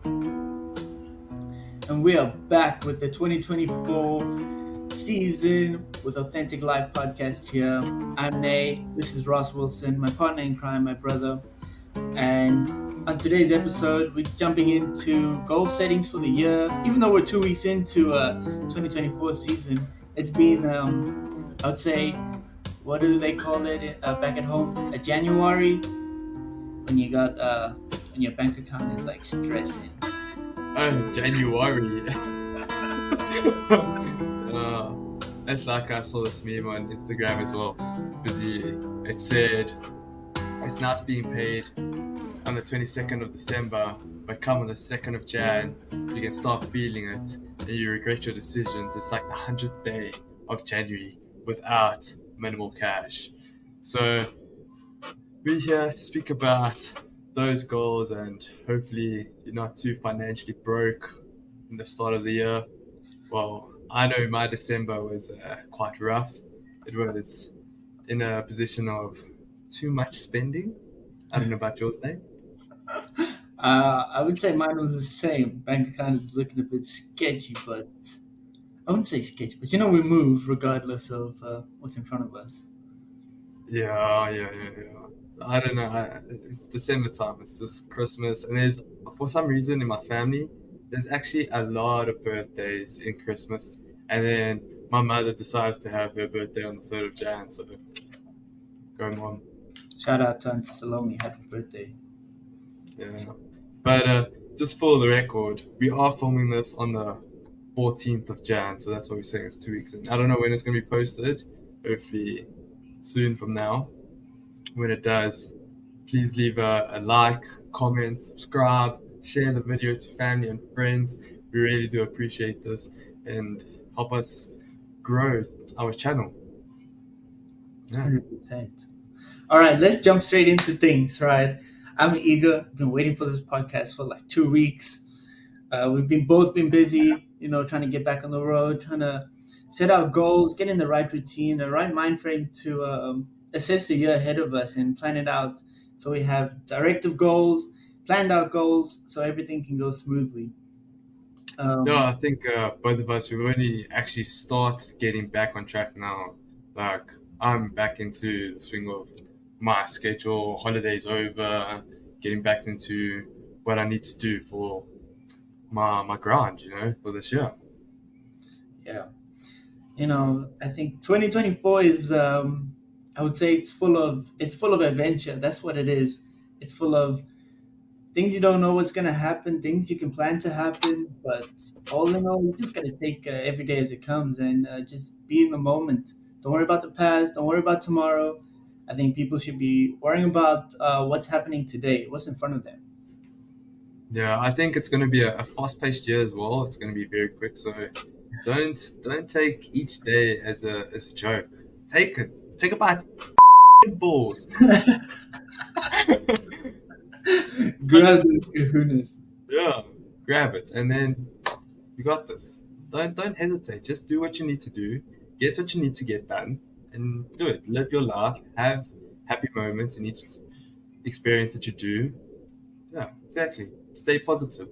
And we are back with the 2024 season with Authentic Life Podcast here. I'm Nay. This is Ross Wilson, my partner in crime, my brother. And on today's episode, we're jumping into goal settings for the year. Even though we're 2 weeks into 2024 season, it's been, I would say, what do they call it back at home? A January when you got when your bank account is like stressing. Oh, January. That's like I saw this meme on Instagram as well. It said it's not being paid on the 22nd of December, but come on the 2nd of Jan, you can start feeling it and you regret your decisions. It's like the 100th day of January without minimal cash. So we're here to speak about those goals and hopefully you're not too financially broke in the start of the year. Well, I know my December was quite rough. It was in a position of too much spending. I don't know about yours, Nate. I would say mine was the same. Bank account is looking a bit sketchy, but I wouldn't say sketchy, but we move regardless of what's in front of us. Yeah. So I don't know. It's December time. It's just Christmas, and there's for some reason in my family, there's actually a lot of birthdays in Christmas, and then my mother decides to have her birthday on the 3rd of Jan. So go mom. Shout out to Aunt Salome, happy birthday. Yeah. But just for the record, we are filming this on the 14th of Jan, so that's what we're saying. It's 2 weeks in. I don't know when it's going to be posted. Hopefully soon from now. When it does, please leave a like, comment, subscribe, share the video to family and friends. We really do appreciate this and help us grow our channel. Yeah. 100%. All right, let's jump straight into things, right? I'm eager. I've been waiting for this podcast for like 2 weeks. We've both been busy, trying to get back on the road, trying to set our goals, get in the right routine, the right mind frame to assess the year ahead of us and plan it out. So we have directive goals, planned out goals, so everything can go smoothly. No, Um, I think both of us, we've only actually start getting back on track now. Like, I'm back into the swing of my schedule, holidays over, getting back into what I need to do for my grind, for this year. yeah, I think 2024 is, I would say it's full of adventure. That's what it is. It's full of things you don't know what's gonna happen, things you can plan to happen, but all in all, you just gotta take every day as it comes and just be in the moment. Don't worry about the past. Don't worry about tomorrow. I think people should be worrying about what's happening today, what's in front of them. Yeah, I think it's going to be a fast-paced year as well. It's going to be very quick, so don't take each day as a joke. Take it by its balls. So, Grab the kahunas. yeah, grab it, and then you got this. Don't hesitate. Just do what you need to do. Get what you need to get done, and do it. Live your life. Have happy moments in each experience that you do. Yeah, exactly. Stay positive.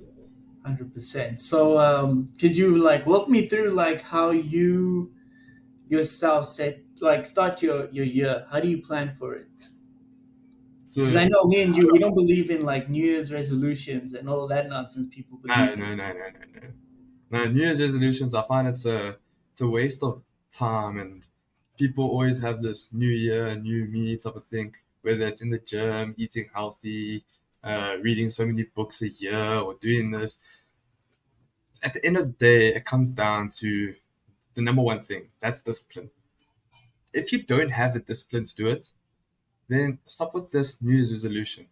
100%. So, could you like walk me through like how you yourself start your year? How do you plan for it? Because So I know me and you, we don't believe in like New Year's resolutions and all that nonsense people believe no, in. no, no, no, no, no. No, New Year's resolutions, I find it's a waste of time, and people always have this new year, new me type of thing, whether it's in the gym, eating healthy, reading so many books a year, or doing this. At the end of the day, it comes down to the number one thing. That's discipline. If you don't have the discipline to do it, then stop with this New Year's resolution.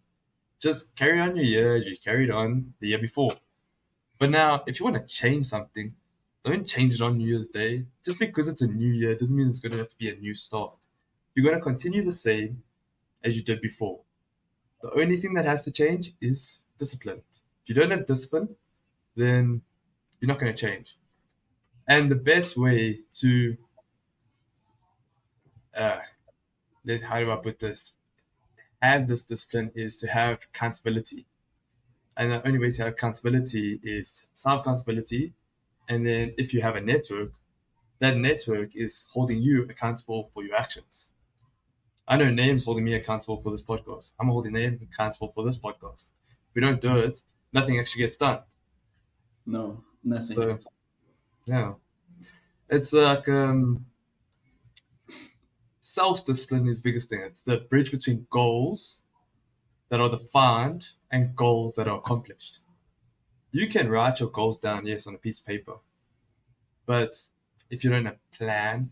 Just carry on your year as you carried on the year before. But now, if you want to change something, don't change it on New Year's Day. Just because it's a new year doesn't mean it's going to have to be a new start. You're going to continue the same as you did before. The only thing that has to change is discipline. If you don't have discipline, then you're not going to change. And the best way to, uh, how do I put this? Have this discipline is to have accountability. And the only way to have accountability is self-accountability. And then if you have a network, that network is holding you accountable for your actions. I know Name's holding me accountable for this podcast. I'm holding Name accountable for this podcast. If we don't do it, nothing actually gets done. No, nothing. So, yeah. It's like self-discipline is the biggest thing. It's the bridge between goals that are defined and goals that are accomplished. You can write your goals down, yes, on a piece of paper. But if you don't have a plan,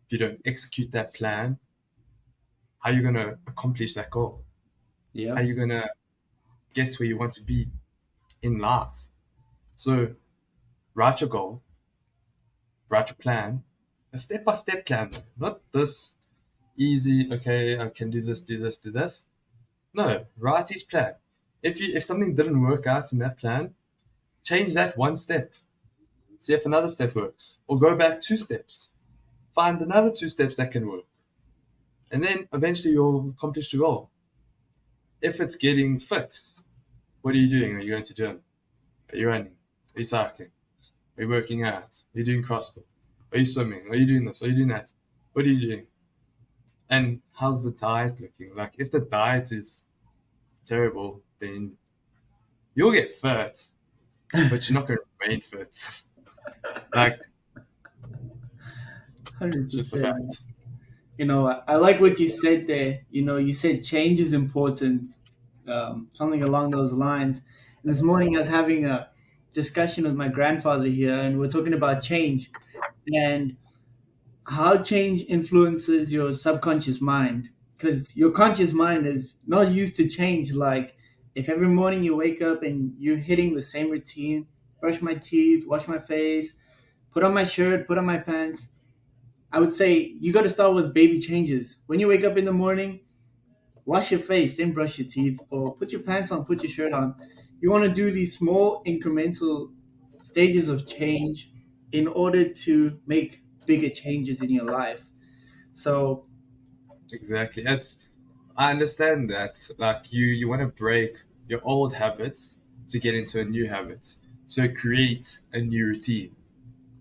if you don't execute that plan, how are you going to accomplish that goal? Yeah. How are you going to get where you want to be in life? So write your goal, write your plan, a step-by-step plan, not this easy, okay, I can do this, do this, do this. No, write each plan. If something didn't work out in that plan, change that one step. See if another step works. Or go back 2 steps. Find another 2 steps that can work. And then eventually you'll accomplish the goal. If it's getting fit, what are you doing? Are you going to gym? Are you running? Are you cycling? Are you working out? Are you doing CrossFit? Are you swimming? Are you doing this? Are you doing that? What are you doing? And how's the diet looking? Like, if the diet is terrible, then you'll get fit, but you're not going to remain fit. Like, it's just a 100%. fact. I like what you said there. You said change is important, something along those lines. And this morning I was having a discussion with my grandfather here, and we're talking about change and how change influences your subconscious mind. Because your conscious mind is not used to change. Like, if every morning you wake up and you're hitting the same routine, brush my teeth, wash my face, put on my shirt, put on my pants, I would say you got to start with baby changes. When you wake up in the morning, wash your face, then brush your teeth, or put your pants on, put your shirt on. You want to do these small incremental stages of change in order to make bigger changes in your life. So, Exactly. I understand that. Like, you want to break your old habits to get into a new habit. So create a new routine.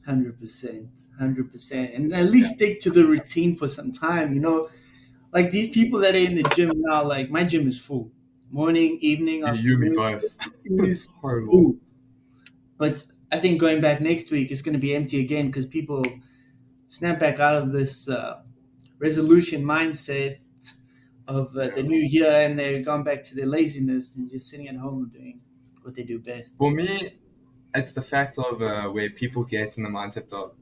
100%, 100%. And at least stick to the routine for some time. Like these people that are in the gym now, like my gym is full. Morning, evening, You and me afternoon both. It's is horrible. full. But I think going back next week, it's going to be empty again because people snap back out of this resolution mindset of the new year, and they've gone back to their laziness and just sitting at home doing what they do best. For me, it's the fact of where people get in the mindset of,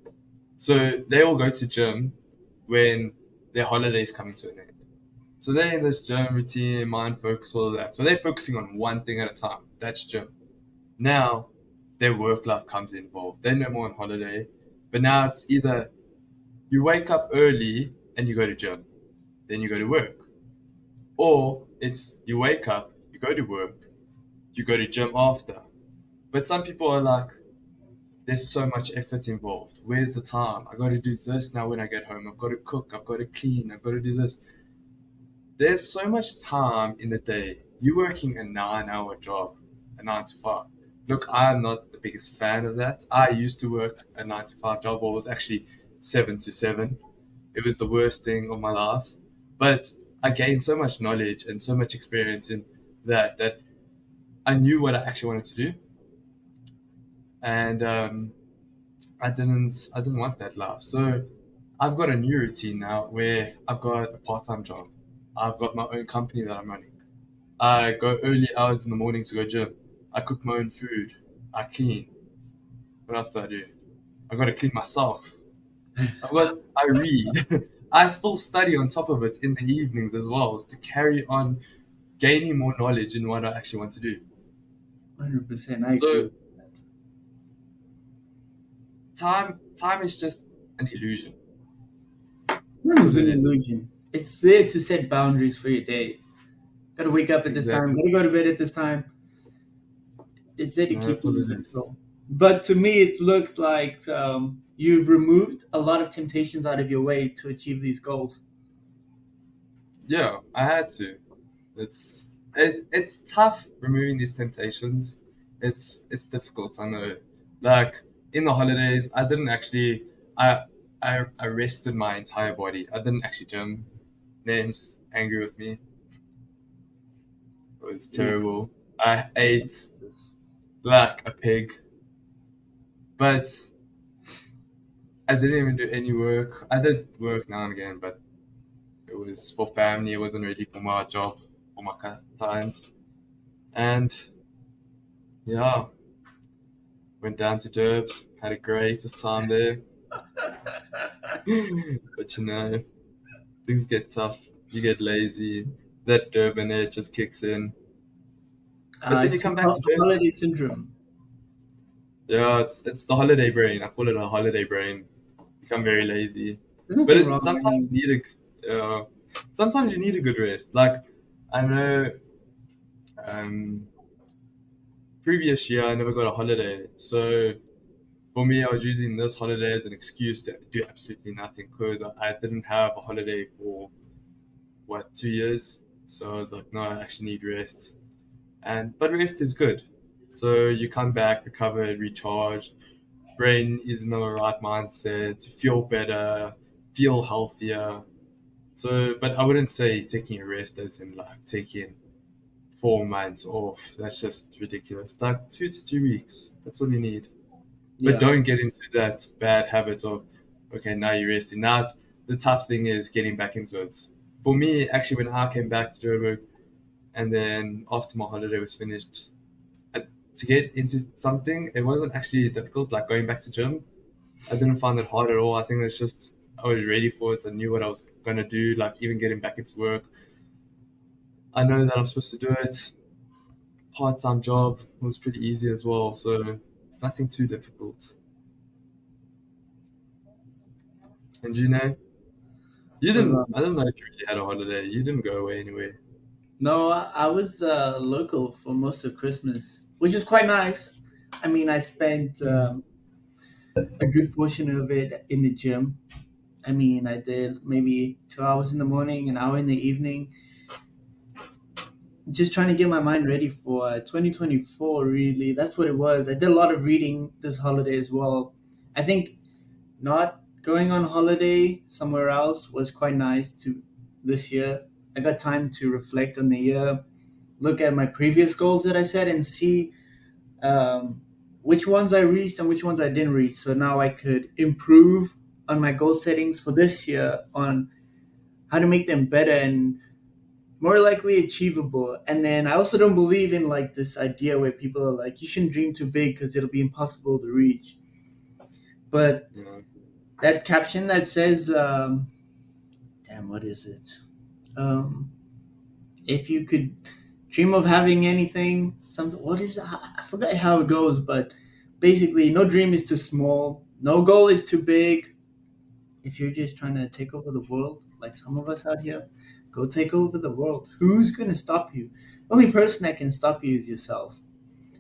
so they all go to gym when their holiday is coming to an end. So they're in this gym routine, mind focus, all of that. So they're focusing on one thing at a time. That's gym. Now their work life comes involved. They're no more on holiday, but now it's either you wake up early and you go to gym, then you go to work, or it's you wake up, you go to work, you go to gym after. But some people are like, there's so much effort involved. Where's the time? I got to do this now when I get home. I've got to cook. I've got to clean. I've got to do this. There's so much time in the day. You're working a 9-hour job, a 9 to 5. Look, I'm not the biggest fan of that. I used to work a 9 to 5 job, or it was actually 7 to 7. It was the worst thing of my life. But I gained so much knowledge and so much experience in that I knew what I actually wanted to do. And I didn't want that life. So I've got a new routine now where I've got a part-time job. I've got my own company that I'm running. I go early hours in the morning to go gym. I cook my own food. I clean. What else do I do? I've got to clean myself. I read. I still study on top of it in the evenings as well, to carry on gaining more knowledge in what I actually want to do. 100%, I So agree. time is just an illusion. Time That's is what an it is. illusion. It's there to set boundaries for your day. Got to wake up at this time. Exactly. Got to go to bed at this time. It's there to No, keep that's you what in it is. control. But to me, it looked like you've removed a lot of temptations out of your way to achieve these goals. Yeah, I had to. It's it's tough removing these temptations. It's difficult. I know. Like in the holidays, I didn't actually. I rested my entire body. I didn't actually gym. Names angry with me. It was Yeah. terrible. I ate like a pig, but I didn't even do any work. I did work now and again, but it was for family. It wasn't really for my job or my clients. And yeah, went down to Derbs, had a greatest time there. But things get tough. You get lazy. That Durban air just kicks in. But then you It's come back to Jersey. holiday syndrome. Yeah, it's the holiday brain. I call it a holiday brain. Become very lazy. There's But nothing wrong. I sometimes mean, you need sometimes you need a good rest. Like I know, um, previous year I never got a holiday, so for me I was using this holiday as an excuse to do absolutely nothing because I didn't have a holiday for what 2 years. So I was like, no, I actually need rest. But rest is good. So you come back recovered, recharged, brain is in the right mindset, feel better, feel healthier. So, but I wouldn't say taking a rest as in like taking 4 months off. That's just ridiculous. Like 2 to 3 weeks. That's all you need. But yeah. don't get into that bad habit of, okay, now you're resting. Now the tough thing is getting back into it. For me, actually, when I came back to Joburg, and then after my holiday was finished, to get into something, it wasn't actually difficult. Like going back to gym, I didn't find it hard at all. I think it's just I was ready for it. I knew what I was gonna do. Like even getting back into work, I know that I'm supposed to do it. Part-time job was pretty easy as well, so it's nothing too difficult. And you What didn't. about? I don't know if you really had a holiday. You didn't go away anywhere. No, I was local for most of Christmas, which is quite nice. I mean, I spent a good portion of it in the gym. I mean, I did maybe 2 hours in the morning, an hour in the evening, just trying to get my mind ready for 2024. Really, that's what it was. I did a lot of reading this holiday as well. I think not going on holiday somewhere else was quite nice to this year. I got time to reflect on the year, look at my previous goals that I set, and see um, which ones I reached and which ones I didn't reach. So now I could improve on my goal settings for this year on how to make them better and more likely achievable. And then I also don't believe in like this idea where people are like, you shouldn't dream too big because it'll be impossible to reach. But You know? that caption that says, damn, what is it? Um, if you could dream of having anything, something, what is it? I forgot how it goes, but basically, no dream is too small, no goal is too big. If you're just trying to take over the world, like some of us out here, go take over the world. Who's gonna stop you? The only person that can stop you is yourself.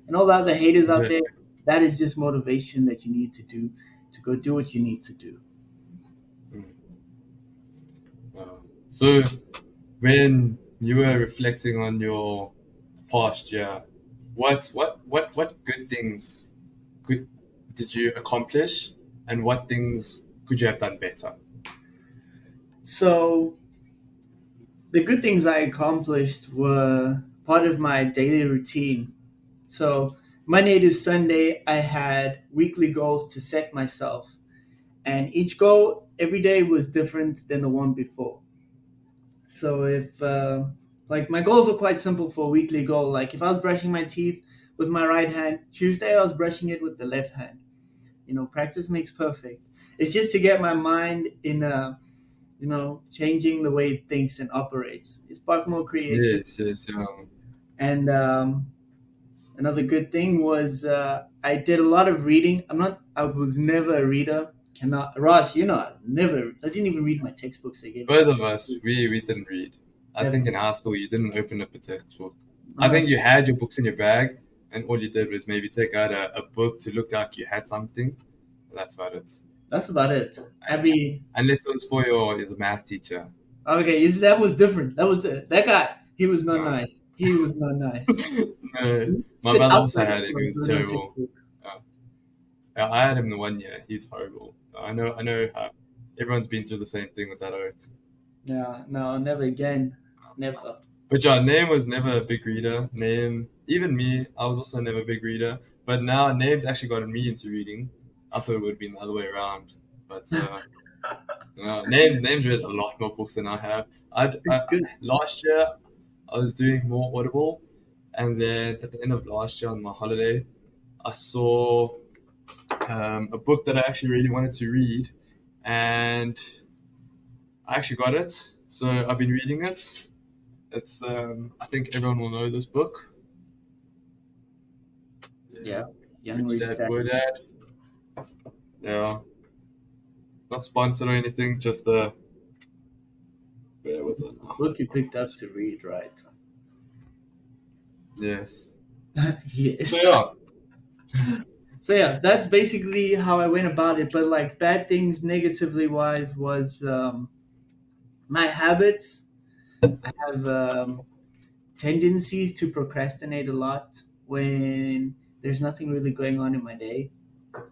And all the other haters out Yeah. there, that is just motivation that you need to do to go do what you need to do. Mm. So when you were reflecting on your past year, what good things could did you accomplish, and what things could you have done better? So the good things I accomplished were part of my daily routine. So Monday to Sunday, I had weekly goals to set myself, and each goal every day was different than the one before. So if like my goals are quite simple for a weekly goal. Like if I was brushing my teeth with my right hand, Tuesday I was brushing it with the left hand. Practice makes perfect. It's just to get my mind in changing the way it thinks and operates. It's spark more creativity. Yes, yes, yeah. And another good thing was I did a lot of reading. I was never a reader. Cannot, Ross, never. I didn't even read my textbooks they gave us Both in of us, school. we didn't read. I Never. think in high school you didn't open up a textbook. I Uh, think you had your books in your bag, and all you did was maybe take out a book to look like you had something. That's about it. that's about it. I mean, Unless it was for your the math teacher. okay, that was different. That was that guy. He was not No. nice. He was not nice. No. My Sit brother also outside had the him. He class, was so don't take terrible. a book. Yeah. Yeah, I had him the 1 year. He's horrible. I know how everyone's been through the same thing with that oak. Yeah, no, never again. Never. But yeah, Name was never a big reader. Name, even me, I was also never a big reader. But now Name's actually gotten me into reading. I thought it would have been the other way around. But Name's read a lot more books than I have. It's good. Last year I was doing more Audible, and then at the end of last year on my holiday, I saw a book that I actually really wanted to read, and I actually got it. So I've been reading it. It's I think everyone will know this book. Yeah, Yeah. Young Rich Rich Dad Dad. Poor Dad. Yeah, not sponsored or anything. Just where was it? Oh, Book you picked up to jeez. read, right? Yes. So Yes. yeah, So yeah, that's basically how I went about it. But like bad things, negatively wise, was my habits. I have tendencies to procrastinate a lot when there's nothing really going on in my day.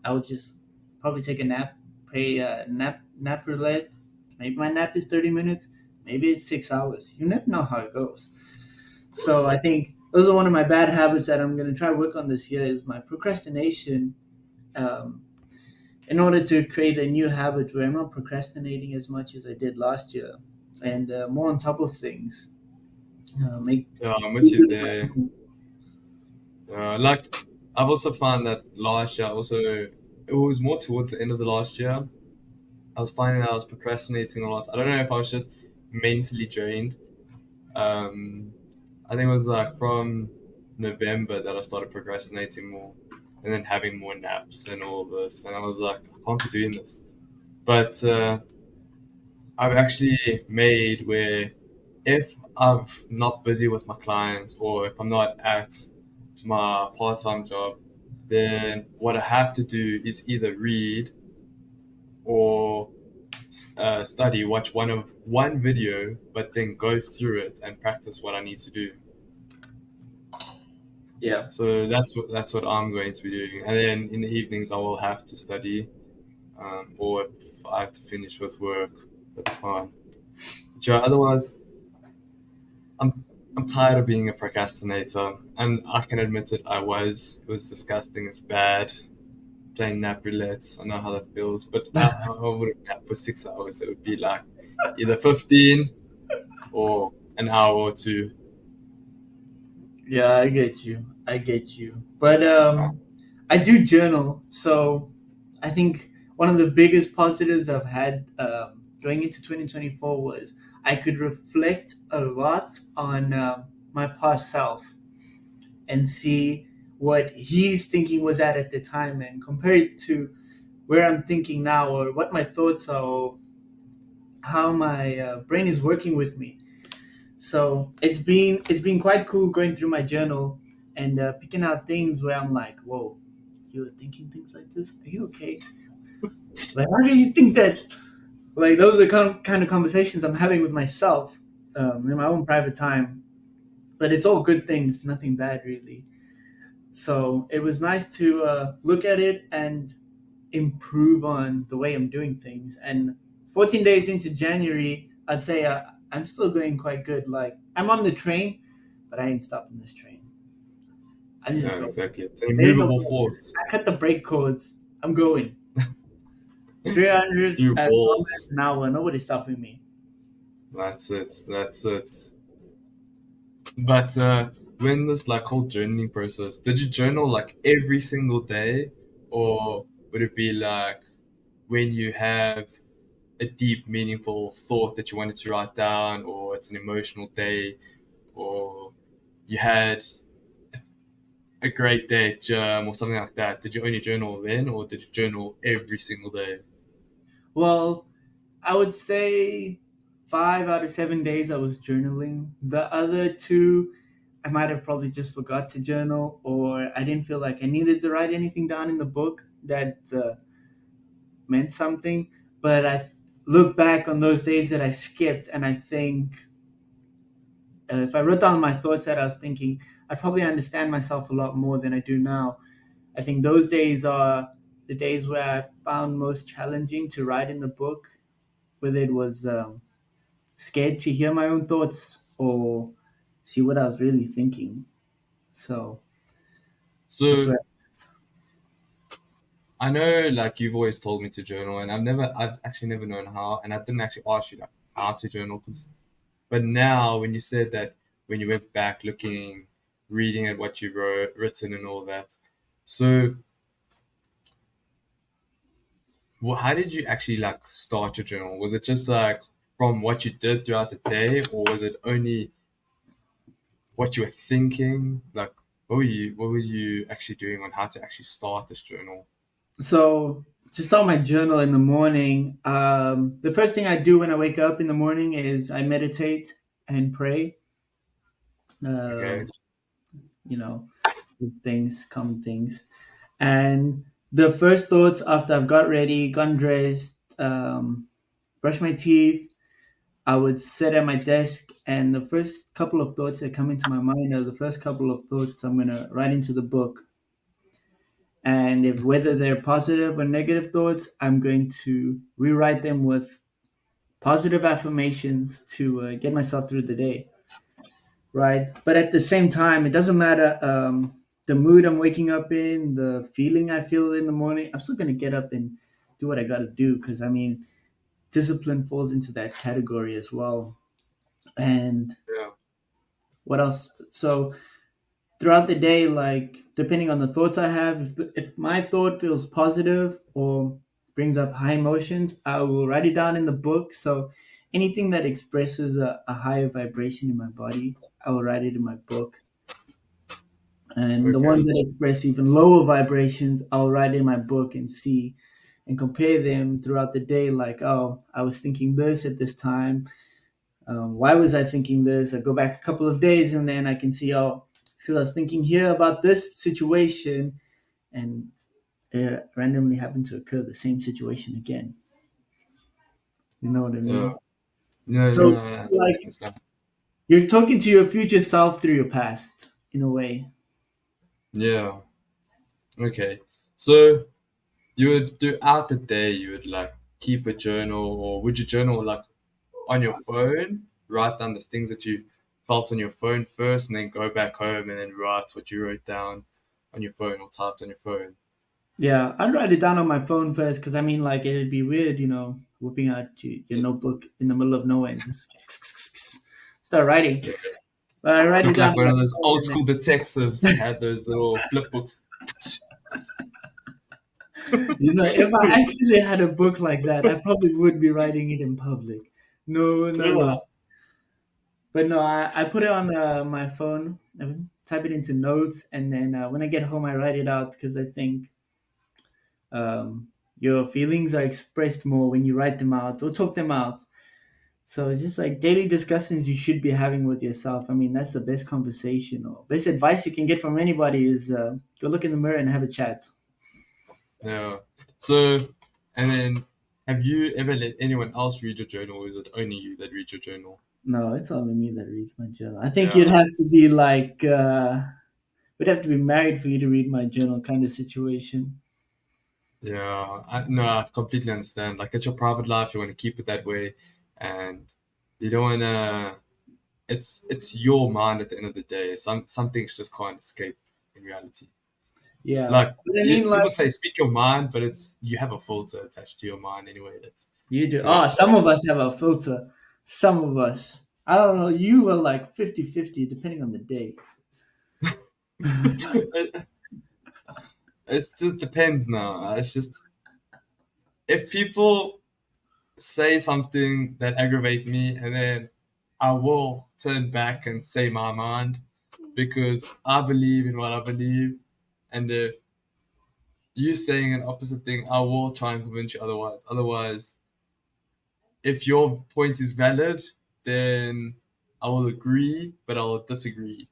I would just probably take a nap, play nap roulette. Maybe my nap is 30 minutes. Maybe it's 6 hours. You never know how it goes. So I think those are one of my bad habits that I'm gonna try to work on this year. Is my procrastination. Um, in order to create a new habit where I'm not procrastinating as much as I did last year, and more on top of things. Make yeah, I'm with you there. Like I've also found that last year, also it was more towards the end of the last year. I was finding that I was procrastinating a lot. I don't know if I was just mentally drained. Um, I think it was like from November that I started procrastinating more, and then having more naps and all this. And I was like, I can't be doing this. But I've actually made where if I'm not busy with my clients or if I'm not at my part-time job, then what I have to do is either read or study, watch one video, but then go through it and practice what I need to do. Yeah, So that's what I'm going to be doing, and then in the evenings I will have to study, or if I have to finish with work, that's fine. But yeah, otherwise, I'm I'm tired of being a procrastinator, and I can admit it. I was. It was disgusting. It's bad. Playing nap roulette. I know how that feels, but I wouldn't nap for 6 hours. It would be like either 15 or an hour or two. yeah, I get you. I get you. But I do journal, so I think one of the biggest positives I've had going into 2024 was I could reflect a lot on my past self and see what he's thinking was at the time and compare it to where I'm thinking now or what my thoughts are or how my brain is working with me. So it's been quite cool going through my journal and picking out things where I'm like, whoa, you were thinking things like this? Are you okay? Like, how do you think that? Like, those are the kind of conversations I'm having with myself in my own private time. But it's all good things, nothing bad really. So it was nice to look at it and improve on the way I'm doing things. And 14 days into January, I'd say I'm still going quite good. Like, I'm on the train, but I ain't stopping this train. I just Yeah, go. exactly. It's an There ain't no immovable brakes. force. I cut the brake cords. I'm going. 300 Through kilometers walls. an hour. Nobody's stopping me. That's it. That's it. But when this like whole journaling process, did you journal like every single day, or would it be like when you have a deep, meaningful thought that you wanted to write down, or it's an emotional day, or you had a great day at gym or something like that? Did you only journal then, or did you journal every single day? Well, I would say 5 out of 7 days I was journaling. The other two, I might have probably just forgot to journal, or I didn't feel like I needed to write anything down in the book that meant something. But I look back on those days that I skipped, and I think if I wrote down my thoughts that I was thinking, I'd probably understand myself a lot more than I do now. I think those days are the days where I found most challenging to write in the book, whether it was scared to hear my own thoughts or see what I was really thinking. So that's So where. I know, like you've always told me to journal, and I've actually never known how, and I didn't actually ask you like how to journal, but now when you said that, when you went back looking, reading at what you written and all that, so how did you actually like start your journal? Was it just like from what you did throughout the day, or was it only what you were thinking? Like, what were you actually doing on how to actually start this journal? So to start my journal in the morning, the first thing I do when I wake up in the morning is I meditate and pray. Okay. Um, you know, these things, common things. And the first thoughts after I've got ready, gotten dressed, brushed my teeth, I would sit at my desk, and the first couple of thoughts that come into my mind are the first couple of thoughts I'm gonna write into the book. And if whether they're positive or negative thoughts, I'm going to rewrite them with positive affirmations to get myself through the day, right? But at the same time, it doesn't matter the mood I'm waking up in, the feeling I feel in the morning. I'm still gonna get up and do what I got to do because I mean, discipline falls into that category as well. And Yeah. what else? So throughout the day, like depending on the thoughts I have, if my thought feels positive or brings up high emotions, I will write it down in the book. So anything that expresses a higher vibration in my body, I will write it in my book. And the Okay. ones that express even lower vibrations, I'll write in my book and see and compare them throughout the day. Like, oh, I was thinking this at this time. Why was I thinking this? I go back a couple of days and then I can see, oh, it's because I was thinking here about this situation and it randomly happened to occur the same situation again. You know what I Yeah. mean? No, So, no, I like, understand. you're talking to your future self through your past in a way. Yeah. Okay. So you would throughout the day you would like keep a journal, or would you journal like on your phone, write down the things that you felt on your phone first, and then go back home and then write what you wrote down on your phone or typed on your phone? Yeah, I'd write it down on my phone first because I mean, like, it'd be weird, whipping out your Just notebook in the middle of nowhere and just start writing. yeah, But I write it look down like on one my of those phone old and school detectives who had those little flip books. then, if I actually had a book like that, I probably would be writing it in public. No, no, Yeah. no. But no, I put it on my phone. I type it into notes, and then when I get home, I write it out because I think um, your feelings are expressed more when you write them out or talk them out. So it's just like daily discussions you should be having with yourself. I mean, that's the best conversation or best advice you can get from anybody is go look in the mirror and have a chat. Yeah. So, and then have you ever let anyone else read your journal, or is it only you that read your journal? No, it's only me that reads my journal. I think you'd Yeah. have to be like, we'd have to be married for you to read my journal kind of situation. Yeah, no, I completely understand. Like, it's your private life. You want to keep it that way, and you don't want to. It's your mind at the end of the day. Some things just can't escape in reality. Yeah. Like But I mean, like, people say, speak your mind, but it's you have a filter attached to your mind anyway. That's you do. you Oh, gotta some say. of us have a filter. Some of us. I don't know. You were like 50-50, depending on the day. It just depends now. It's just if people say something that aggravate me, and then I will turn back and say my mind because I believe in what I believe, and if you saying an opposite thing, I will try and convince you otherwise. Otherwise, if your point is valid, then I will agree, but I'll disagree.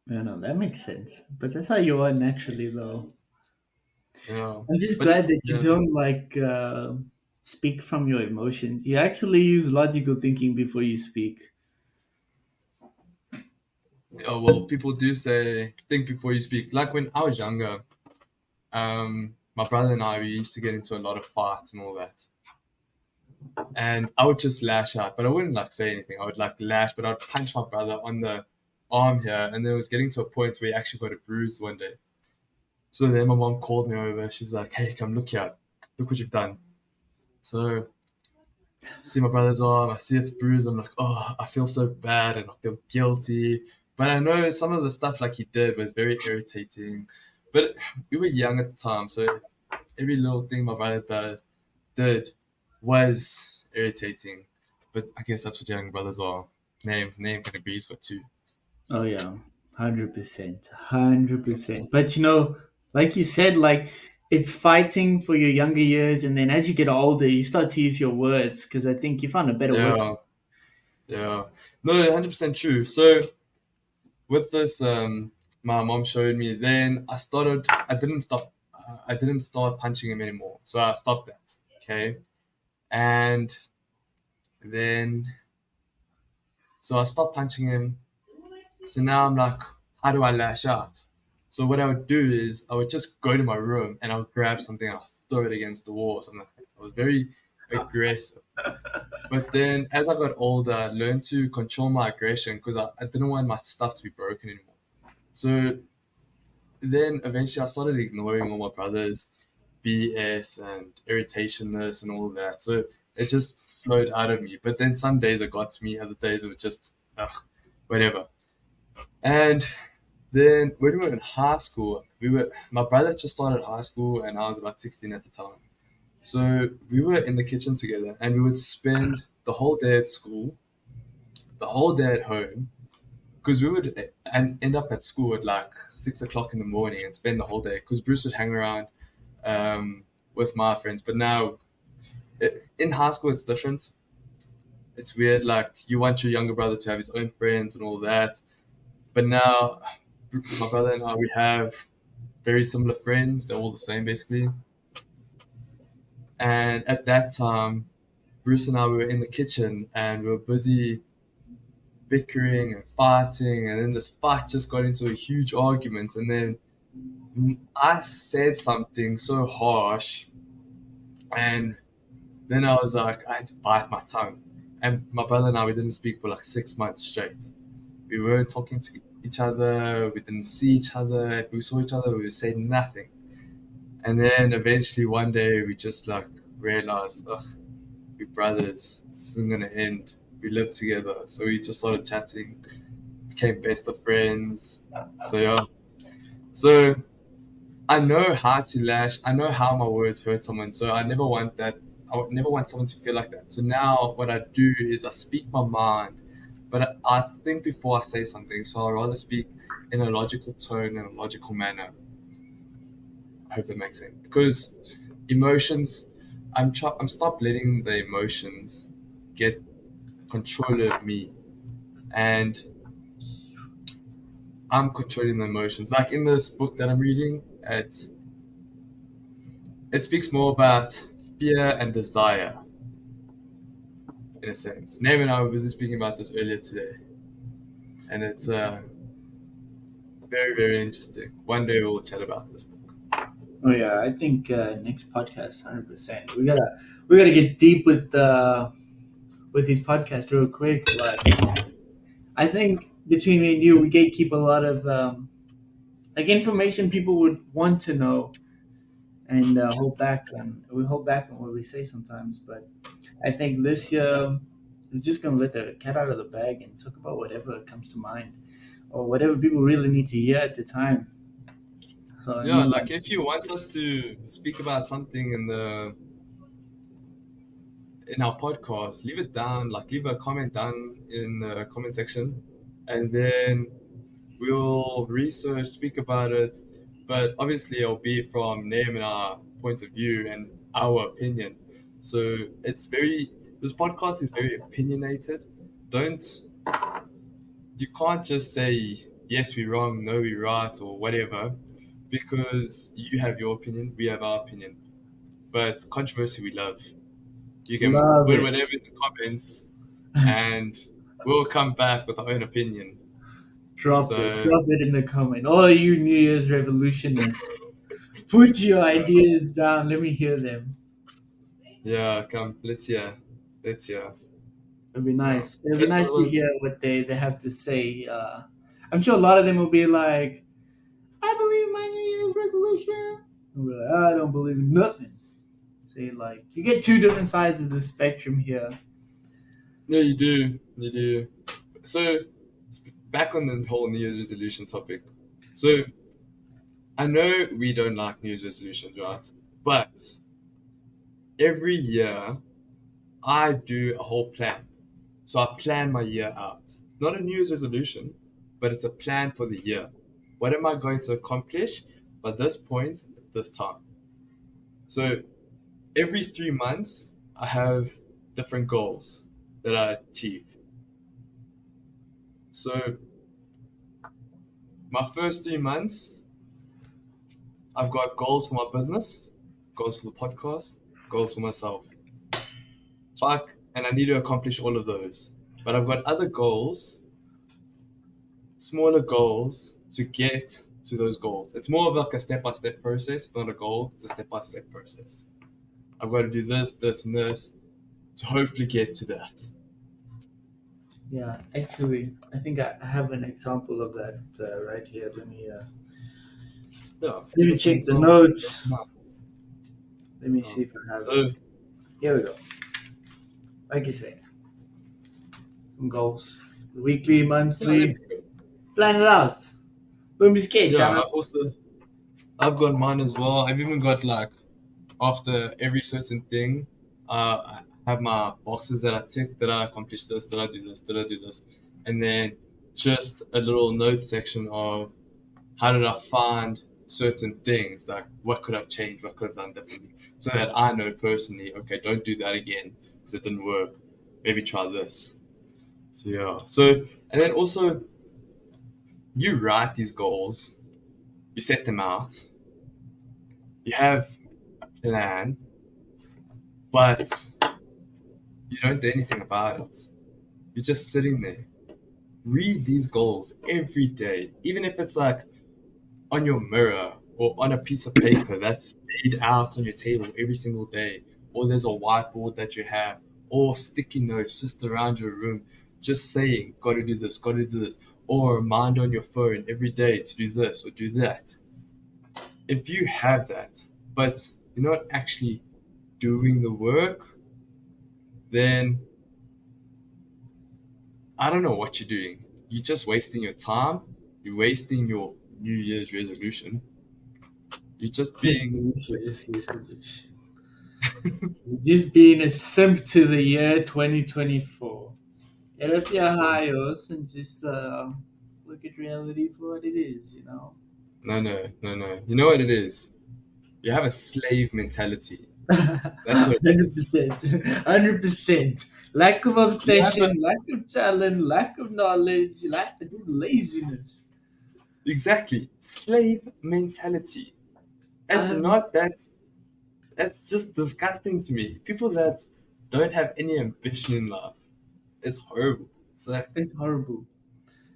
Yeah, no, that makes sense. But that's how you are naturally, though. You know, I'm just but glad that you yeah, don't like speak from your emotions. You actually use logical thinking before you speak. well, people do say think before you speak. Like when I was younger, my brother and I, we used to get into a lot of fights and all that. And I would just lash out, but I wouldn't like say anything. I would like lash, but I'd punch my brother on the arm here, and then it was getting to a point where he actually got a bruise one day. So then my mom called me over. She's like, "Hey, come look here. Look what you've done." So see my brother's arm. I see it's bruised. I'm like, oh, I feel so bad and I feel guilty. But I know some of the stuff like he did was very irritating. But we were young at the time, so every little thing my brother did was irritating. But I guess that's what young brothers are. Name can agree for two. Oh yeah, 100%, 100%. But you know, like you said, like it's fighting for your younger years, and then as you get older, you start to use your words because I think you find a better word. Yeah, yeah. No, 100% true. So with this, my mom showed me. Then I started. I didn't stop. I didn't start punching him anymore. So I stopped that. Okay, and then so I stopped punching him. So now I'm like, how do I lash out? So what I would do is I would just go to my room and I would grab something and I'll throw it against the wall or something like that. I was very aggressive. But then as I got older, I learned to control my aggression because I didn't want my stuff to be broken anymore. So then eventually I started ignoring all my brother's BS and irritationness and all that. So it just flowed out of me. But then some days it got to me, other days it was just, ugh, whatever. And then when we were in high school, my brother just started high school and I was about 16 at the time. So we were in the kitchen together and we would spend the whole day at school, the whole day at home, because we would and end up at school at like 6 o'clock in the morning and spend the whole day. Because Bruce would hang around with my friends, but now in high school it's different. It's weird. Like you want your younger brother to have his own friends and all that, but now my brother and I we have very similar friends. They're all the same basically. And at that time, Bruce and I we were in the kitchen and we were busy bickering and fighting, and then this fight just got into a huge argument, and then I said something so harsh, and then I was like, I had to bite my tongue. And my brother and I, we didn't speak for like 6 months straight. We weren't talking to each other. We didn't see each other. If we saw each other, we would say nothing. And then eventually one day we just like realized, ugh, we're brothers. This isn't gonna end. We live together. So we just started chatting, became best of friends. So yeah. So I know how to lash. I know how my words hurt someone. So I never want that. I would never want someone to feel like that. So now what I do is I speak my mind, but I think before I say something. So I rather speak in a logical tone and a logical manner. I hope that makes sense. Because emotions, I'm stop letting the emotions get control of me, and I'm controlling the emotions. Like in this book that I'm reading, it speaks more about fear and desire in a sense. Name and I were busy speaking about this earlier today, and it's very very interesting. One day we'll chat about this book. Oh yeah, I think next podcast, 100%. We gotta get deep with these podcasts real quick. Like I think between me and you, we gatekeep a lot of like information people would want to know and hold back on what we say sometimes. But I think this year we're just gonna let the cat out of the bag and talk about whatever comes to mind or whatever people really need to hear at the time. So I Yeah, mean, like, like if you want us to speak about something in our podcast, leave it down. Like leave a comment down in the comment section, and then we'll research, speak about it. But obviously, it'll be from name and our point of view and our opinion. So this podcast is very opinionated. Don't You can't just say yes we're wrong, no we're right, or whatever, because you have your opinion, we have our opinion. But controversy we love. You can love put it. whatever in the comments, and we'll come back with our own opinion. So Drop it in the comment. All you New Year's revolutionists, put your ideas down. Let me hear them. yeah, come, let's hear. It'd be Yeah, nice. It'd be it nice to was. hear what they have to say. I'm sure a lot of them will be like, I believe in my New Year's resolution. And we're like, I don't believe in nothing. See, like, you get two different sides of the spectrum here. No, you do. So back on the whole New Year's resolution topic. So I know we don't like New Year's resolutions, right? But every year I do a whole plan. So I plan my year out. It's not a New Year's resolution, but it's a plan for the year. What am I going to accomplish by this point, this time? So every 3 months, I have different goals that I achieve. So my first 3 months, I've got goals for my business, goals for the podcast, goals for myself. And I need to accomplish all of those. But I've got other goals, smaller goals to get to those goals. It's more of like a step by step process, not a goal. It's a step by step process. I've got to do this, this, and this to hopefully get to that. Yeah, actually, I think I have an example of that right here. Yeah, Let give me us an check the example. notes. Let me see if I have it. So, Here we go. Like you say, some goals. Weekly, yeah, there we monthly. go. Plan it out. Don't be scared, Yeah, Chana. I've got mine as well. I've even got like after every certain thing, I have my boxes that I tick. Did I accomplish this? Did I do this? Did I do this? And then just a little note section of how did I find certain things, like what could I change, what could I have done differently, so that I know personally, okay, don't do that again because it didn't work. Maybe try this. So yeah. So and then also you write these goals, you set them out, you have a plan, but you don't do anything about it. You're just sitting there. Read these goals every day, even if it's like on your mirror or on a piece of paper that's laid out on your table every single day, or there's a whiteboard that you have, or sticky notes just around your room, just saying, gotta do this, gotta do this, or a reminder on your phone every day to do this or do that. If you have that, but you're not actually doing the work, then I don't know what you're doing. You're just wasting your time. You're wasting your New Year's resolution. You're just being Just being a simp to the year 2024. Get off your sim- high horse and just look at reality for what it is, you know? no. You know what it is? You have a slave mentality. That's what it is. 100%. 100%. Lack of You have a obsession, lack of talent, lack of knowledge, lack of just laziness. exactly slave mentality. It's Um, not that. That's just disgusting to me. People that don't have any ambition in life. It's horrible. It's like it's horrible.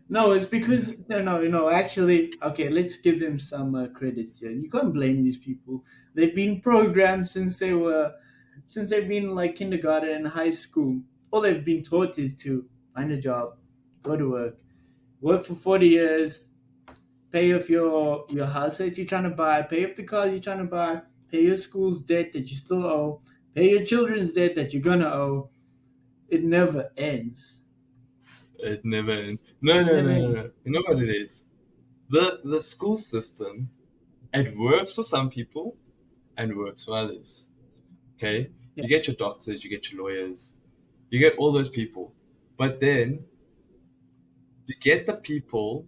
No, it's because no. Actually, okay, let's give them some credit here. You can't blame these people. They've been programmed since they've been like kindergarten and high school. All they've been taught is to find a job, go to work for 40 years, pay off your house that you're trying to buy, pay off the cars you're trying to buy, pay your school's debt that you still owe, pay your children's debt that you're gonna owe. It never ends. it never ends. No, It no, never no, no, ends. no. You know what it is? The school system, it works for some people and works for others. Okay? Yeah, You get your doctors, you get your lawyers, you get all those people. But then you get the people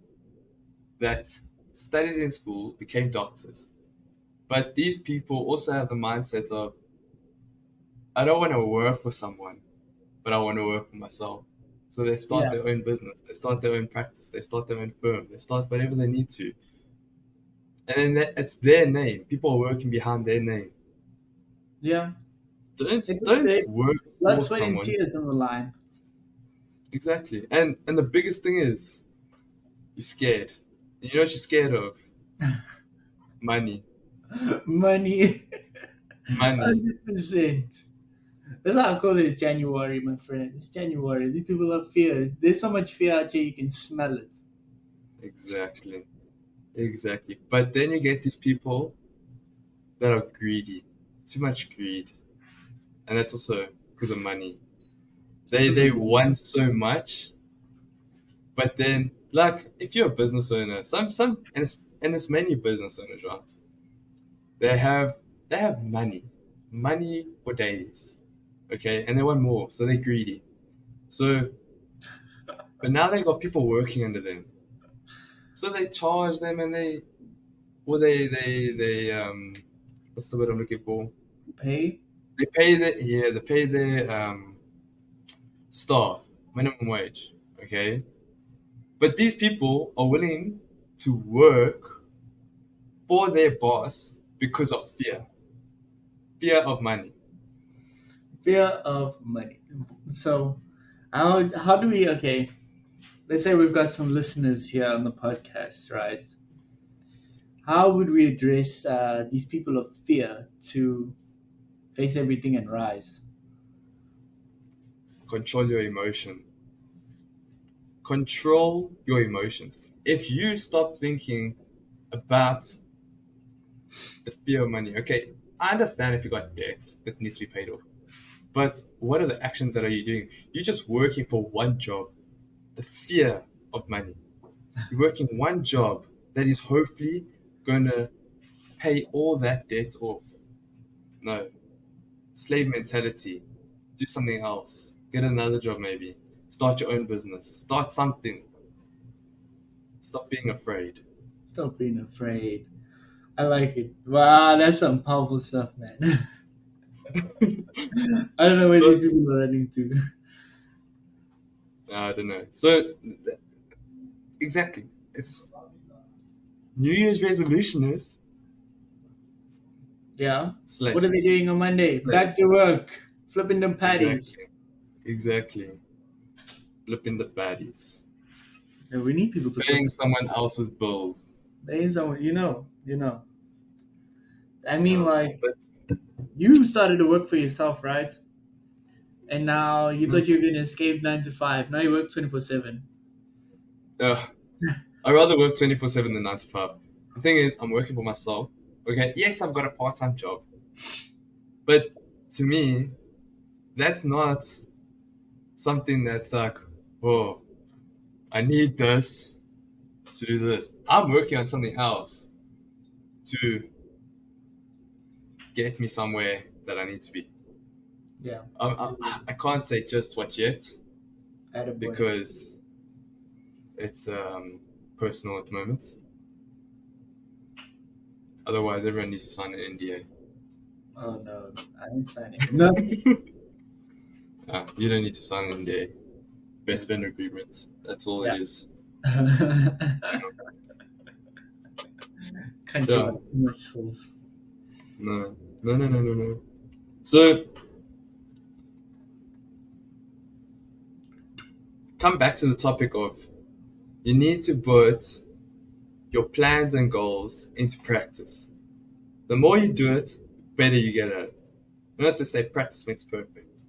that studied in school, became doctors. But these people also have the mindset of, I don't want to work for someone, but I want to work for myself. So they start yeah, their own business, they start their own practice, they start their own firm, they start whatever they need to. And then it's their name. People are working behind their name. yeah. Don't Like I don't said, work blood, for sweat, and someone. tears on the line. Exactly. And the biggest thing is You're scared. And you know what you're scared of? Money. Money. Money. 100%. That's why I call it January, my friend. It's January. These people have fear. There's so much fear out here, you can smell it. Exactly. Exactly. But then you get these people that are greedy. Too much greed. And that's also because of money. It's They because of they money. want so much, but then like if you're a business owner, some and it's many business owners, right? They have they have money for days, okay, and they want more, so they're greedy. So, but now they got people working under them, so they charge them and they what's the word I'm looking for? Pay? They pay their staff minimum wage, okay, but these people are willing to work for their boss because of fear of money. Fear of money. So, how do we, okay, let's say we've got some listeners here on the podcast, right? How would we address these people of fear to face everything and rise? Control your emotion. Control your emotions. If you stop thinking about the fear of money, okay, I understand if you got debt that needs to be paid off, but what are the actions that are you doing? You're just working for one job. The fear of money. You're working one job that is hopefully gonna pay all that debt off. No, slave mentality. Do something else. Get another job, maybe. Start your own business. Start something. Stop being afraid. Stop being afraid. I like it. Wow, that's some powerful stuff, man. I don't know where these So, people are running to. I don't know. So, exactly. It's New Year's resolution is Yeah. What are they slaves. doing on Monday? Back Slaves. to work. Flipping them patties. Exactly. Exactly. Flipping the baddies. Yeah, we need people to flip Paying the someone else's bills. There is someone, you know. I mean, Yeah. like, But you started to work for yourself, right? And now you mm, thought you were going to escape 9 to 5. Now you work 24/7. uh, I rather work 24/7 than 9 to 5. The thing is, I'm working for myself. Okay, yes, I've got a part time job. But to me, that's not something that's like, oh, I need this to do this. I'm working on something else to get me somewhere that I need to be. Yeah. I can't say just what yet Attaboy. because it's personal at the moment. Otherwise, everyone needs to sign an NDA. Oh, no. I ain't signing nothing. You don't need to sign an NDA. Yeah. Best vendor agreement. That's all it Yeah. is. Can't give Yeah. out commercials. No. No. No. No. No. No. So come back to the topic of you need to put your plans and goals into practice. The more you do it, better you get at it. Not to say practice makes perfect.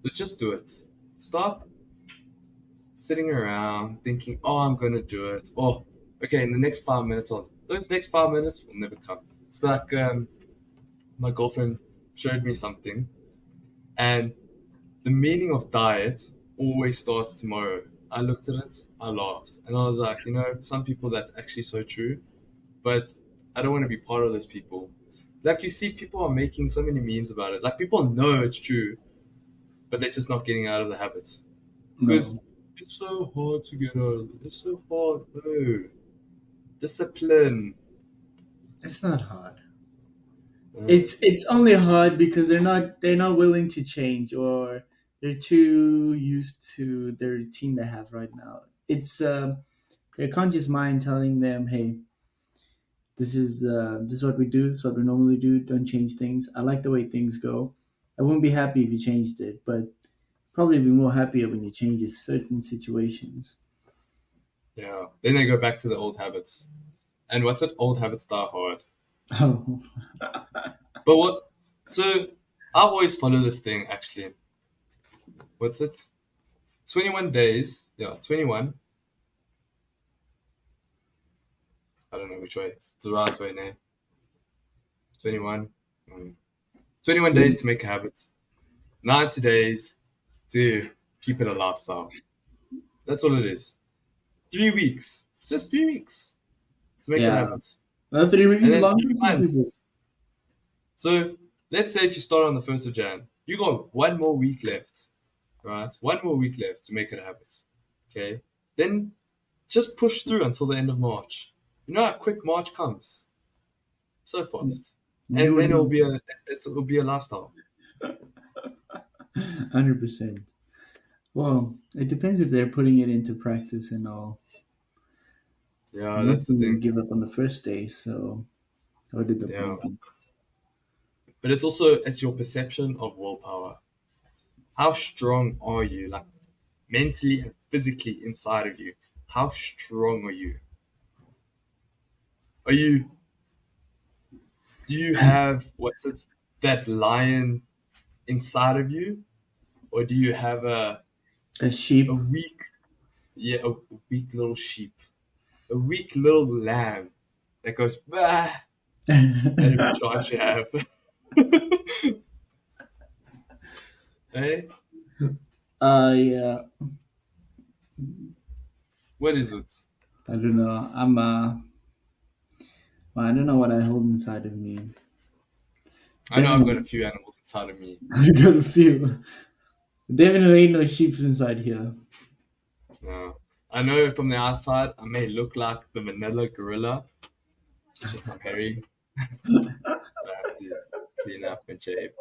So just do it. Stop sitting around thinking, oh, I'm going to do it. Oh, okay, in the next 5 minutes, those next 5 minutes will never come. It's like my girlfriend showed me something, and the meaning of diet always starts tomorrow. I looked at it, I laughed, and I was like, some people that's actually so true, but I don't want to be part of those people. Like you see, people are making so many memes about it. Like people know it's true, but they're just not getting out of the habit because No, it's so hard to get out of it. It's so hard. No discipline. it's not hard. Uh, It's only hard because they're not willing to change, or they're too used to the routine they have right now. It's their conscious mind telling them, "Hey, this is what we do. This is what we normally do. Don't change things. I like the way things go. I wouldn't be happy if you changed it, but probably be more happier when you change certain situations." Yeah. Then they go back to the old habits. And what's it? Old habits die hard. Oh, But what? So I always follow this thing actually. What's it? 21 days. Yeah, 21. I don't know which way. It's the right way now. 21. 21 days to make a habit. 90 days to keep it a lifestyle. That's all it is. 3 weeks. It's just 3 weeks to make it a yeah. habit. Well, 3 weeks And is then long 3 for some people. months. So let's say if you start on the 1st of Jan, you got 1 more week left, right? 1 more week left to make it a habit. Okay? Then just push through until the end of March. You know how quick March comes? So fast. You And then would it'll be a lifestyle. 100%. Well, it depends if they're putting it into practice and all. Yeah, Most that's the of them thing. give up on the first day, so what did the Yeah. point be? But it's your perception of willpower. How strong are you, like mentally and physically inside of you? How strong are you? Are you do you have what's it that lion inside of you? Or do you have A a sheep. weak a weak little sheep? A weak little lamb that goes bah at every chance you have. Hey? Yeah. What is it? I don't know. Well, I don't know what I hold inside of me. I know I've got a Definitely, few animals inside of me. I got a few. Definitely ain't no sheeps inside here. No. I know from the outside I may look like the vanilla gorilla. It's just I'm hairy. So I have to clean up and shave.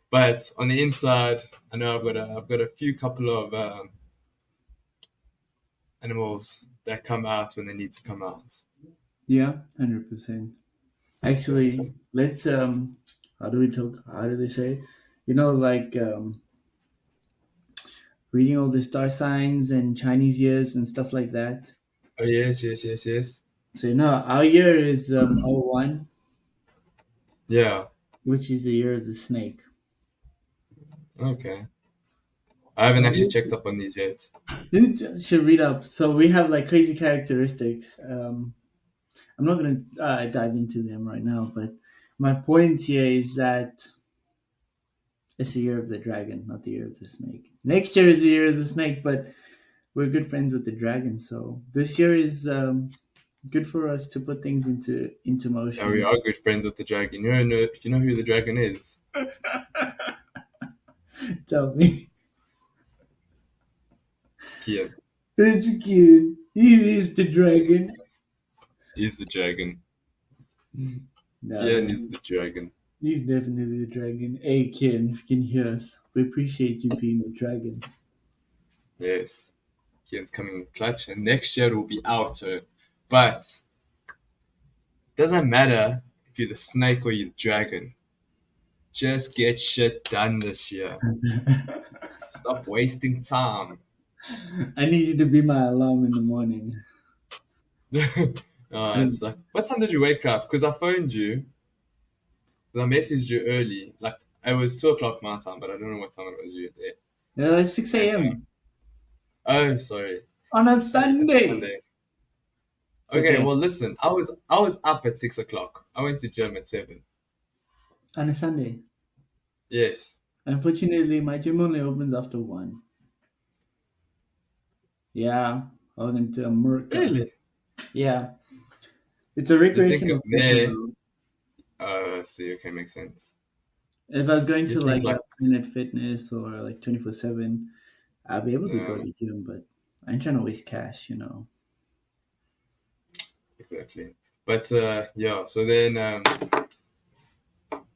But on the inside, I know I've got a few couple of animals that come out when they need to come out. Yeah, 100%. Actually, Exactly. let's how do we talk? How do they say? You know, like reading all the star signs and Chinese years and stuff like that. Oh yes, yes, yes, yes. So you know, our year is '01, Yeah. which is the year of the snake. Okay. I haven't actually checked up on these yet. You should read up. So we have like crazy characteristics. I'm not gonna dive into them right now, but my point here is that it's the year of the dragon, not the year of the snake. Next year is the year of the snake, but we're good friends with the dragon, so this year is good for us to put things into Yeah, we motion. are good friends with the dragon. You know who the dragon is? Tell me, It's Kian. it's cute. He is the dragon. He's the dragon. No, Kian man, is the dragon. he's definitely the dragon. Hey, Ken, if you can hear us, we appreciate you being the dragon. Yes. Kian's coming in clutch, and next year it will be our turn. But doesn't matter if you're the snake or you're the dragon. Just get shit done this year. Stop wasting time. I need you to be my alarm in the morning. It's like, what time did you wake up? Because I phoned you, 'cause I messaged you early. Like, it was 2 o'clock my time, but I don't know what time it was you there. Yeah, like 6 And, a.m. oh, sorry. on a It's a Sunday. Sunday. It's Okay, okay. well, listen, I was up at 6 o'clock. I went to gym at 7. On a Sunday. Yes. Unfortunately, my gym only opens after 1. Yeah, I went to America. Really? Yeah, it's a You think recreational of schedule me? though. See, okay, makes sense. If I was going You to think like like, a Planet Fitness or like 24/7, I'd be able to go yeah, to the gym, but I ain't trying to waste cash. exactly. But yeah, so then I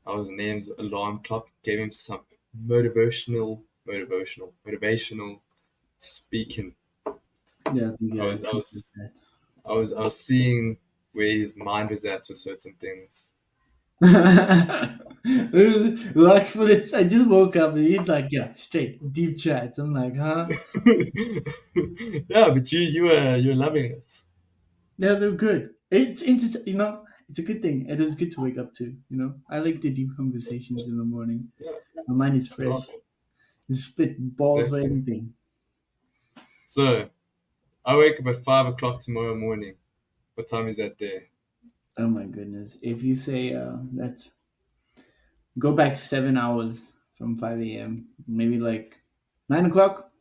was named alarm clock, gave him some motivational speaking. Yeah, I think I yeah, I was I appreciate was that. I was seeing where his mind was at with certain things. Like for this, I just woke up and he's like, yeah, straight deep chats. I'm like, huh? Yeah, but you're loving it. Yeah, they're good. It's a good thing. It is good to wake up to. I like the deep conversations in the morning. Yeah, My mind is I love fresh. it. You spit balls or Exactly. anything. So I wake up at 5 o'clock tomorrow morning. What time is that there? Oh my goodness! If you say that, go back 7 hours from 5 a.m. Maybe like 9 o'clock.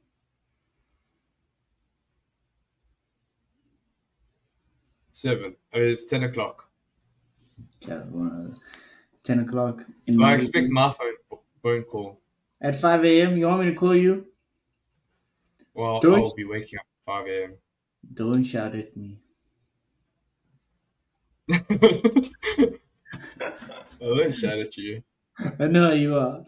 7. I mean, it's 10 o'clock. Yeah, 10 o'clock in So my I expect evening. my phone call. At 5 a.m., you want me to call you? Well, Don't I'll be waking up at 5 don't shout at me. a.m. I won't shout at you. I know you are.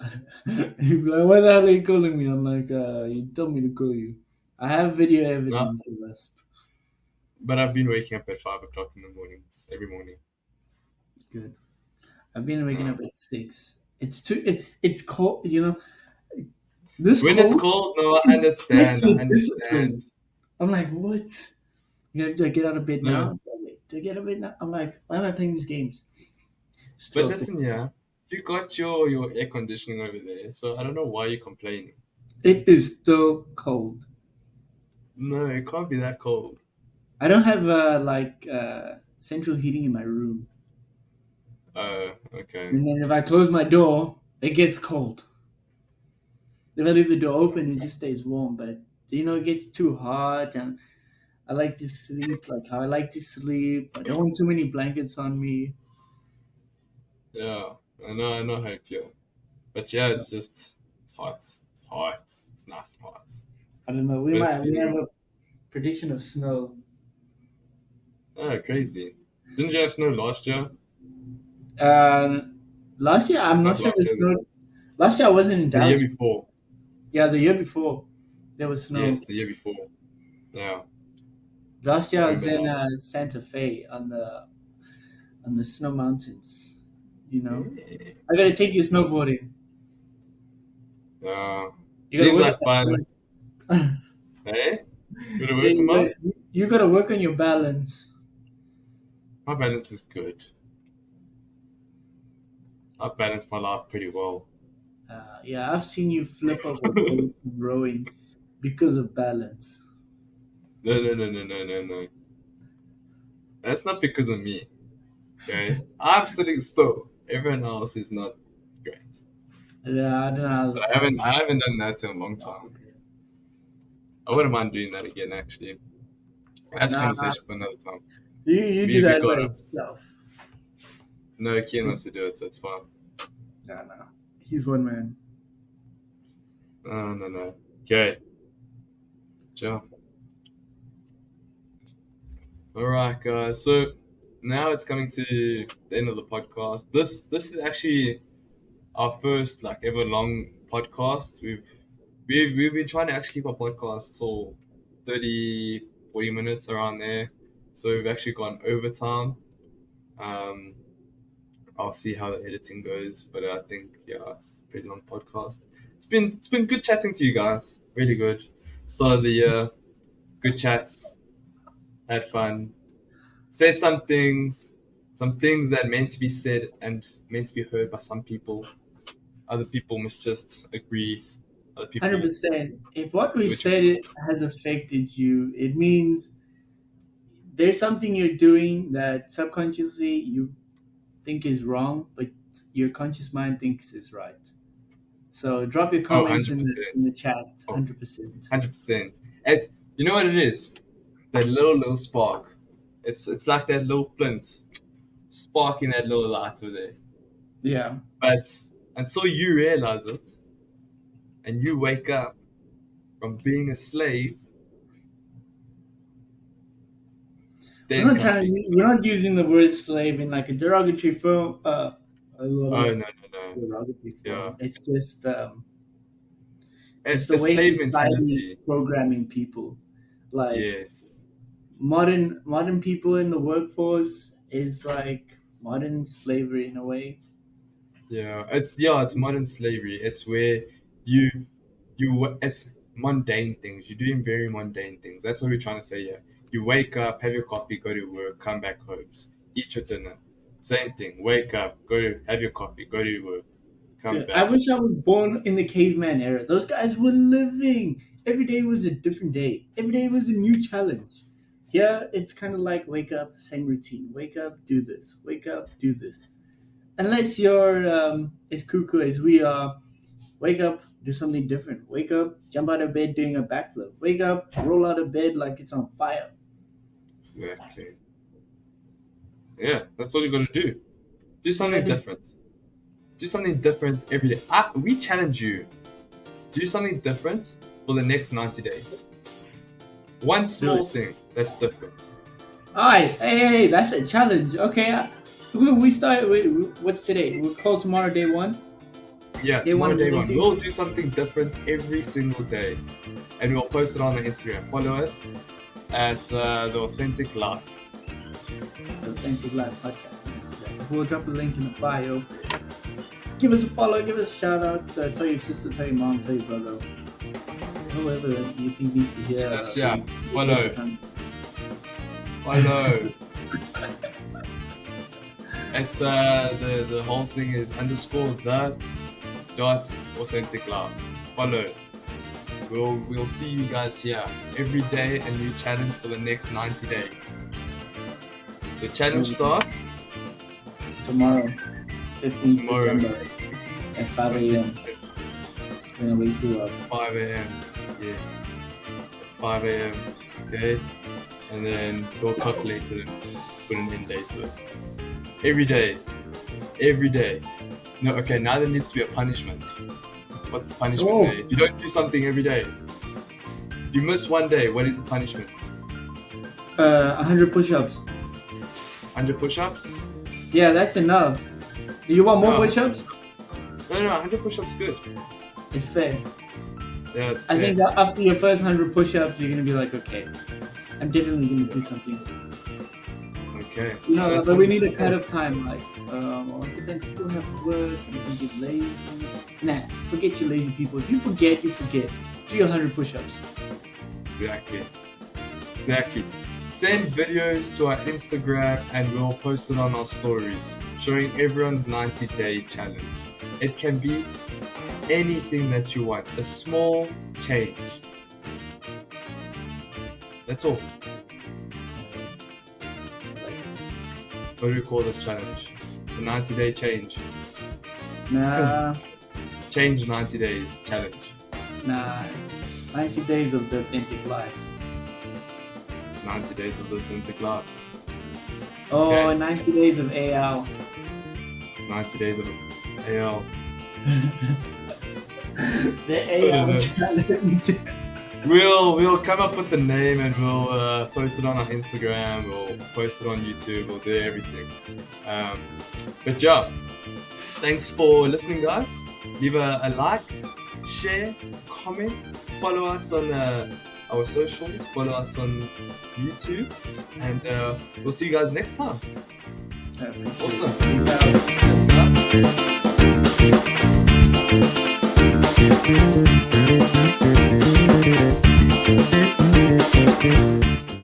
You be like, why the hell are you calling me? I'm like, you told me to call you. I have video No, evidence of us. but I've been waking up at 5 o'clock in the mornings every morning. Good. I've been waking Uh, up at 6. It's cold. This when it's cold cold, no, I is understand. I so understand. disciplined. I'm like, what? Do I get out of bed No, now? Do I get out of bed now? I'm like, why am I playing these games? It's but 12. listen, yeah, you got your air conditioning over there, so I don't know why you're complaining. It is still cold. No, it can't be that cold. I don't have central heating in my room. Okay. And then if I close my door, it gets cold. If I leave the door open, it just stays warm. But it gets too hot, and I like to sleep like how I like to sleep. I don't want too many blankets on me. Yeah, I know how you feel. But yeah, it's hot. It's hot. It's nice and hot. I don't know. We But it's might we feeling have good. a prediction of snow. Oh, crazy. Didn't you have snow last year? Um, Last year I'm not Not sure if last it year, snowed. Last year I wasn't in the year Dallas. before. Yeah, the year before there was snow. Yes, the year before. Yeah, Last I year I was remember in that. Santa Fe on the snow mountains. Yeah. I gotta That's take you fun. snowboarding. Yeah. You gotta Seems work on like that fun. balance. Hey? Gonna So work them out? you gotta work on your balance. My balance is good. I balance my life pretty well. Yeah, I've seen you flip over boat rowing because of balance. No, no, no, no, no, no, no. That's not because of me. Okay? I'm sitting still. Everyone else is not great. Yeah, I don't But know. I haven't done that in a long time. I wouldn't mind doing that again actually. That's a Nah, conversation for another time. you Me do and that by Ricardo's yourself. no Kian wants to do it, so it's fine. Nah. He's one man. No, no, no. Okay. Ciao. Alright guys. So now it's coming to the end of the podcast. This is actually our first like ever long podcast. We've been trying to actually keep our podcast till 30, 40 minutes around there. So we've actually gone overtime. Um, I'll see how the editing goes, but I think yeah, it's a pretty long podcast. It's been good chatting to you guys. Really good. Start of the year, good chats, had fun, said some things that meant to be said and meant to be heard by some people. Other people must just agree. Other people, 100%. If what we which said it has affected you, it means there's something you're doing that subconsciously you think is wrong, but your conscious mind thinks is right. So drop your oh, comments in the 100%. chat. Oh, 100%. 100%. It's you know what it is. That little spark. It's like that little flint sparking that little light over there. Yeah. But until you realize it and you wake up from being a slave, then comes being We're not Thomas. using the word slave in like a derogatory form. Oh no, no, no. Derogatory Yeah. form. It's A the way slave society is mentality. programming people. Like Yes. modern people in the workforce is like modern slavery in a way. It's modern slavery. It's where you it's mundane things. You're doing very mundane things. That's what we're trying to say here. You wake up, have your coffee, go to work, come back home, eat your dinner. Same thing. Wake up, go to have your coffee, go to work, come Dude, I back. wish I was born in the caveman era. Those guys were living. Every day was a different day. Every day was a new challenge. Here, it's kind of like wake up, same routine. Wake up, do this. Wake up, do this. Unless you're as cuckoo as we are, wake up, do something different. Wake up, jump out of bed doing a backflip. Wake up, roll out of bed like it's on fire. Exactly. Yeah, that's all you got to do. Do something Gotta do- different. Do something different every day. We challenge you. Do something different for the next 90 days. One small thing that's different. Alright, hey, that's a challenge. Okay, we start. What's today? We'll call tomorrow day one. Yeah, Day tomorrow one, day one. amazing. We'll do something different every single day. And we'll post it on the Instagram. Follow us at The Authentic Life. Authentic Live Podcast on Instagram. We'll drop a link in the bio. Give us a follow, give us a shout out. Tell your sister, tell your mom, tell your brother. Whoever you think needs to hear. Yes, yeah. Follow. Follow. It's the whole thing is _the.authentic life. Follow. We'll see you guys here every day, a new challenge for the next 90 days. So challenge starts tomorrow, 15th tomorrow December at 5 a.m. We're gonna wake you up. 5 a.m. Yes. 5 a.m. Okay. And then we'll calculate it and put an end date to it. Every day. Every day. No, okay, now there needs to be a punishment. What's the punishment Oh. day? If you don't do something every day, if you miss one day, what is the punishment? 100 push-ups. 100 push-ups? Yeah, that's enough. You want more No. push-ups? No, 100 push-ups good. It's fair. Yeah, it's I fair. think that after your first 100 push-ups, you're gonna be like, okay, I'm definitely gonna do something. Okay. You know, That's but we need a 100%. cut of time. Like, it depends. People have work and can get lazy. Nah, forget you lazy people. If you forget, you forget. Do your 100 push-ups. Exactly. Send videos to our Instagram and we'll post it on our stories, showing everyone's 90-day challenge. It can be anything that you want, a small change. That's all. What do we call this challenge? The 90-day change. Nah, Change 90 days challenge. nah. 90 days of the authentic life. 90 days of the authentic life. Oh, Okay. 90 days of AL. 90 days of AL. The AL challenge. We'll come up with the name and we'll post it on our Instagram. We'll post it on YouTube. We'll do everything. But yeah, thanks for listening, guys. Leave a like, share, comment, follow us on our socials, follow us on YouTube, and we'll see you guys next time. I appreciate Awesome. it. Peace out. Yes, guys.